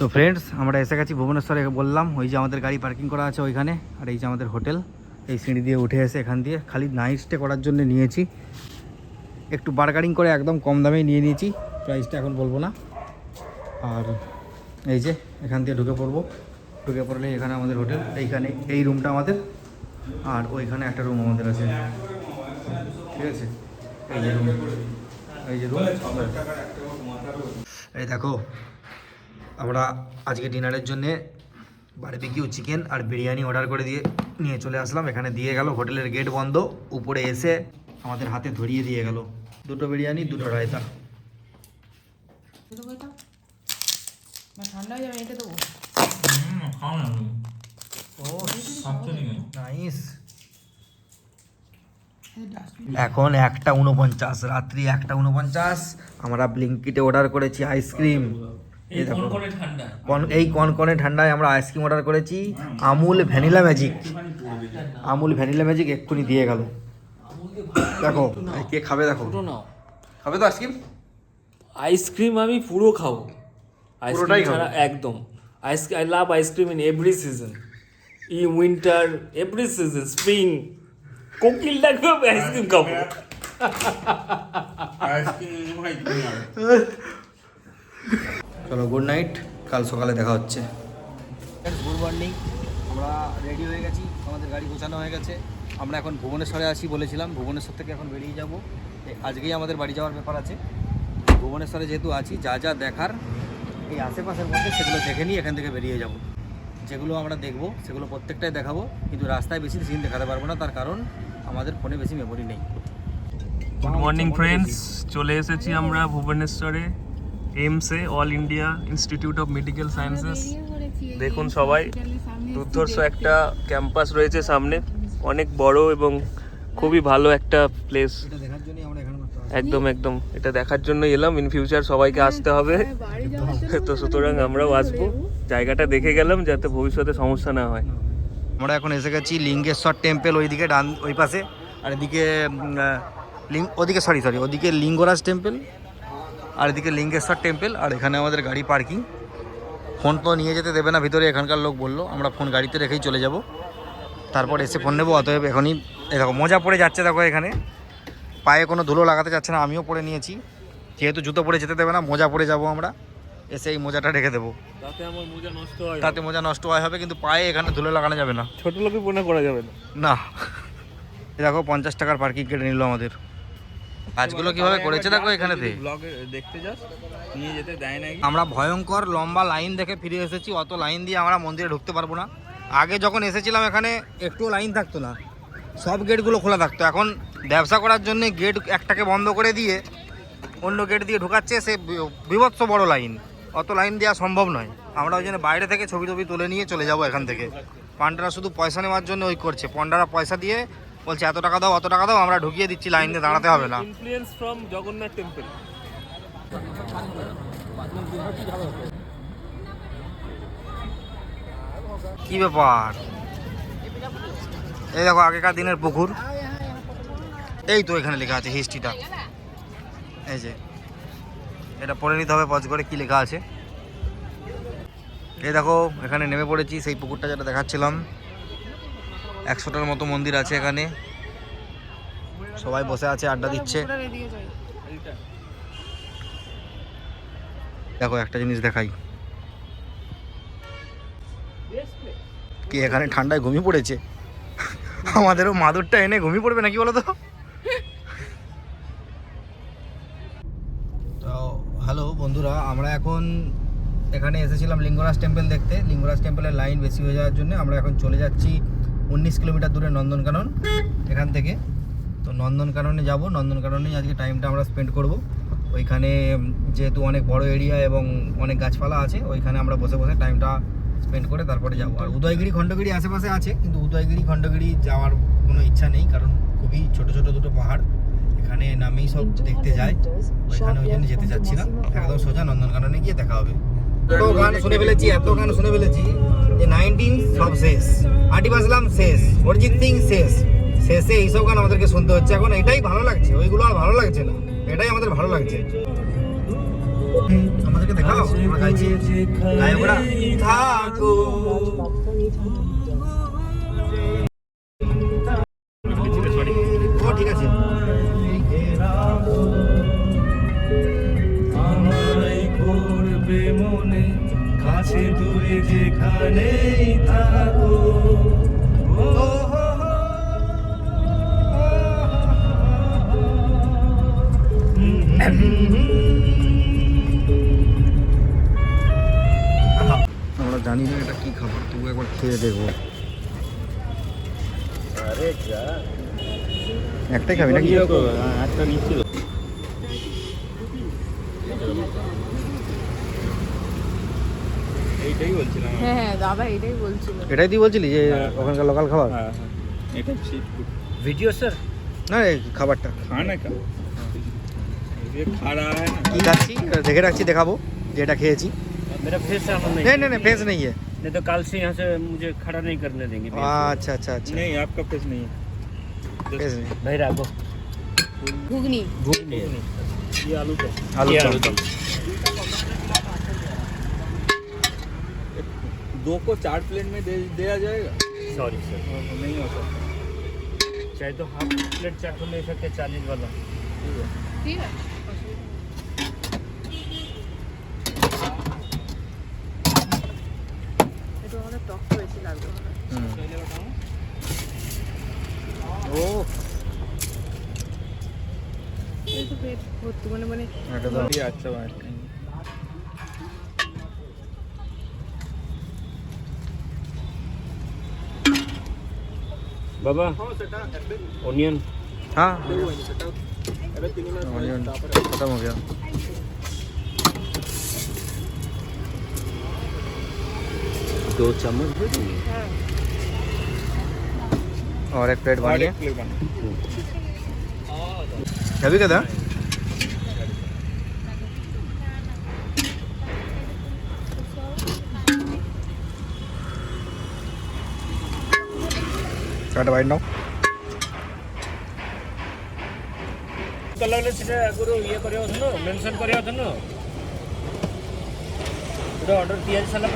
তো ফ্রেন্ডস আমরা এসে গেছি ভুবনেশ্বরে, বললাম ওই যে আমাদের গাড়ি পার্কিং করা আছে ওইখানে, আর এই যে আমাদের হোটেল। এই সিঁড়ি দিয়ে উঠে এসে এখান দিয়ে খালি নাইট স্টে করার জন্য নিয়েছি, একটু বার্গারিং করে একদম কম দামে নিয়ে নিয়েছি, প্রাইসটা এখন বলবো না। আর এই যে এখান দিয়ে ঢুকে পড়লে এখানে আমাদের হোটেল, এইখানে এই রুমটা আমাদের, আর ওইখানে একটা রুম আমাদের আছে, ঠিক আছে। এই যে রুম এই দেখো, আমরা আজকে ডিনারের জন্যে বারবিকিউ চিকেন আর বিরিয়ানি অর্ডার করে নিয়ে চলে আসলাম। এখানে দিয়ে গেল, হোটেলের গেট বন্ধ, উপরে এসে আমাদের হাতে ধরিয়ে দিয়ে গেল 2টো বিরিয়ানি 2টো রায়তা। ঠান্ডা হয়ে যাবে, এটা দেবো। নাইস। এখন 1:49, রাত্রি 1:49। আমরা ব্লিঙ্কিটে অর্ডার করেছি আইসক্রিম। এই কনকনে ঠান্ডায় আমরা আইসক্রিম অর্ডার করেছি, আমুল ভ্যানিলা ম্যাজিক এক্ষুনি দিয়ে গেল। দেখো কে খাবে, দেখো খাবে তো আইসক্রিম আমি পুরো খাবো, আইসক্রিম ছাড়া একদম। I love ice cream in every season, in winter, every season, spring, কোকিল ডাকবে আইসক্রিম খাবো। চলো গুড নাইট, কাল সকালে দেখা হচ্ছে। গুড মর্নিং, আমরা রেডি হয়ে গেছি, আমাদের গাড়ি গোছানো হয়ে গেছে। আমরা এখন ভুবনেশ্বরে আছি, বলেছিলাম ভুবনেশ্বর থেকে এখন বেরিয়ে যাব। আজকেই আমাদের বাড়ি যাওয়ার ব্যাপার আছে। ভুবনেশ্বরে যেহেতু আছি, যা যা দেখার এই আশেপাশের মধ্যে সেগুলো দেখে নিয়ে এখান থেকে বেরিয়ে যাব। যেগুলো আমরা দেখবো সেগুলো প্রত্যেকটাই দেখাবো, কিন্তু রাস্তায় বেশি সিন দেখাতে পারবো না, তার কারণ আমাদের ফোনে বেশি মেমোরি নেই। গুড মর্নিং ফ্রেন্ডস, চলে এসেছি আমরা ভুবনেশ্বরে এইমসে, all India institute of medical sciences. দেখুন সবাই, দুর্ধর্ষ একটা ক্যাম্পাস রয়েছে সামনে, অনেক বড় এবং খুবই ভালো একটা প্লেস। একদম এটা দেখার জন্য এলাম। ইন ফিউচার সবাইকে আসতে হবে, তো সুতরাং আমরাও আসবো। জায়গাটা দেখে গেলাম যাতে ভবিষ্যতে সমস্যা না হয়। আমরা এখন এসে গেছি লিঙ্গেশ্বর টেম্পল, ওইদিকে ওই পাশে, আর এদিকে ওদিকে লিঙ্গরাজ টেম্পল, আর এদিকে লিঙ্গেশ্বর টেম্পল। আর এখানে আমাদের গাড়ি পার্কিং। ফোন তো নিয়ে যেতে দেবে না ভিতরে, এখানকার লোক বললো। আমরা ফোন গাড়িতে রেখেই চলে যাব, তারপর এসে ফোন নেবো। অতএব এখনই দেখো মজা পড়ে যাচ্ছে, দেখো এখানে পায়ে কোনো ধুলো লাগাতে যাচ্ছে না। আমিও পরে নিয়েছি, যেহেতু জুতো পরে যেতে দেবে না, মোজা পরে যাব আমরা। এসে এই মোজাটা রেখে দেবো, তাতে মোজা নষ্ট হবে, কিন্তু পায়ে এখানে ধুলো লাগানো যাবে না, ছোট লোকে মনে করা যাবে না। দেখো 50 টাকার পার্কিং কেটে নিল আমাদের। কাজগুলো কিভাবে করেছে দেখো এখানে দেখতে যাস, নিয়ে যেতে দেয় না। আমরা ভয়ঙ্কর লম্বা লাইন দেখে ফিরে এসেছি। অত লাইন দিয়ে আমরা মন্দিরে ঢুকতে পারবো না। আগে যখন এসেছিলাম এখানে একটু লাইন থাকতো না, সব গেটগুলো খোলা থাকতো। এখন ব্যবসা করার জন্য গেট একটাকে বন্ধ করে দিয়ে অন্য গেট দিয়ে ঢুকাচ্ছে, সে বিভৎস বড় লাইন। অত লাইন দেওয়া সম্ভব নয়। আমরা ওই জন্য বাইরে থেকে ছবি তুলে নিয়ে চলে যাব এখান থেকে। পান্ডারা শুধু পয়সা নেওয়ার জন্য ওই করছে, পান্ডারা পয়সা দিয়ে বলছে এত টাকা দাও, অত টাকা দাও, আমরা ঢুকিয়ে দিচ্ছি, লাইন দিয়ে দাঁড়াতে হবে না। Influence from Jagannath temple. কি ব্যাপার, এই দেখো আগেকার দিনের পুকুর, এই তো এখানে লেখা আছে হিস্ট্রিটা। এই যে এটা পড়ে নিতে হবে পজ করে, কি লেখা আছে। এই দেখো এখানে নেমে পড়েছি, সেই পুকুরটা যেটা দেখাচ্ছিলাম। 100টার মতো মন্দির আছে এখানে, সবাই বসে আছে, আড্ডা দিচ্ছে। দেখো একটা জিনিস দেখাই, কি এখানে ঠান্ডায় ঘুমিয়ে পড়েছে। আমাদেরও মাদুরটা এনে ঘুমিয়ে পড়বে নাকি বলো তো। হ্যালো বন্ধুরা, আমরা এখন এখানে এসেছিলাম লিঙ্গরাজ টেম্পল দেখতে। লিঙ্গরাজ টেম্পলের লাইন বেশি হয়ে যাওয়ার জন্য আমরা এখন চলে যাচ্ছি 19 কিলোমিটার দূরে নন্দনকানন এখান থেকে। তো নন্দনকাননে যাব, নন্দনকাননেই আজকে টাইমটা আমরা স্পেন্ড করব। ওইখানে যেহেতু অনেক বড় এরিয়া এবং অনেক গাছপালা আছে, ওইখানে আমরা বসে বসে টাইমটা স্পেন্ড করে তারপরে যাবো। আর উদয়গিরি খণ্ডগিরি আশেপাশে আছে, কিন্তু উদয়গিরি খণ্ডগিরি যাওয়ার কোনো ইচ্ছা নেই, কারণ খুবই ছোট ছোট দুটো পাহাড়, এখানে নামেই সব দেখতে যায়। ওইখানে ওই জন্য যেতে চাচ্ছি না, একদম সোজা নন্দনকাননে গিয়ে দেখা হবে। এত গান শুনে ফেলেছি যে 19 সব শেষ, আটিফ আসলাম শেষ, অরিজিৎ সিং শেষ, শেষে এইসব গান আমাদেরকে শুনতে হচ্ছে এখন। এটাই ভালো লাগছে, ওইগুলো আর ভালো লাগছে না, এটাই আমাদের ভালো লাগছে। আমাদেরকে দেখাও আমরা গাইছি গায়করা থাকো ও ঠিক আছে আমায় করবে মনে কাছে দূরে যেখানেই থাকো ও হো হো। আমরা জানি না এটা কি খাবার তবু একবার খেয়ে দেখবো আরে যা একটাই খাবি নাকি একটা নিচ্ছিল এইটাই বলছিলাম হ্যাঁ হ্যাঁ দাদা এটাই বলছিল। এটাই তুই বলছিলি যে ওখানকার লোকাল খাবার হ্যাঁ হ্যাঁ এটা স্ট্রিট ফুড ভিডিও স্যার না এই খাবারটা खाने का ये खा रहा है ना কি খাচ্ছি দেখে রাখছি দেখাবো যেটা খেয়েছি मेरा फेस सामान नहीं नहीं नहीं नहीं फेस नहीं है नहीं तो कल से यहाँ से मुझे खड़ा नहीं करने देंगे अच्छा अच्छा अच्छा नहीं आपका फेस नहीं है फेस नहीं भाई राघो ঘুগনি ये आलू का आलू ये का। आलू का 2 को 4 प्लेट में दे दिया जाएगा सॉरी सर नहीं होता चाहे तो हाफ प्लेट चाकू ले सकते 40 वाला ঠিক আছে একটু আমাদের টকটা বেশি লাগবে ও এই তো পেট ভর্তি মানে এটা তো ये अच्छा बात नहीं बाबा ओनियन हाँ ऑनियन खत्म हो गया दो चम्मच दे देंगे और एक प्लेट और बनिए एक प्लेट बना अभी क्या था কাট বাইট নাও कलर से आगुरु ये करियो थनो मेंशन करियो थनो पूरा ऑर्डर दिया साला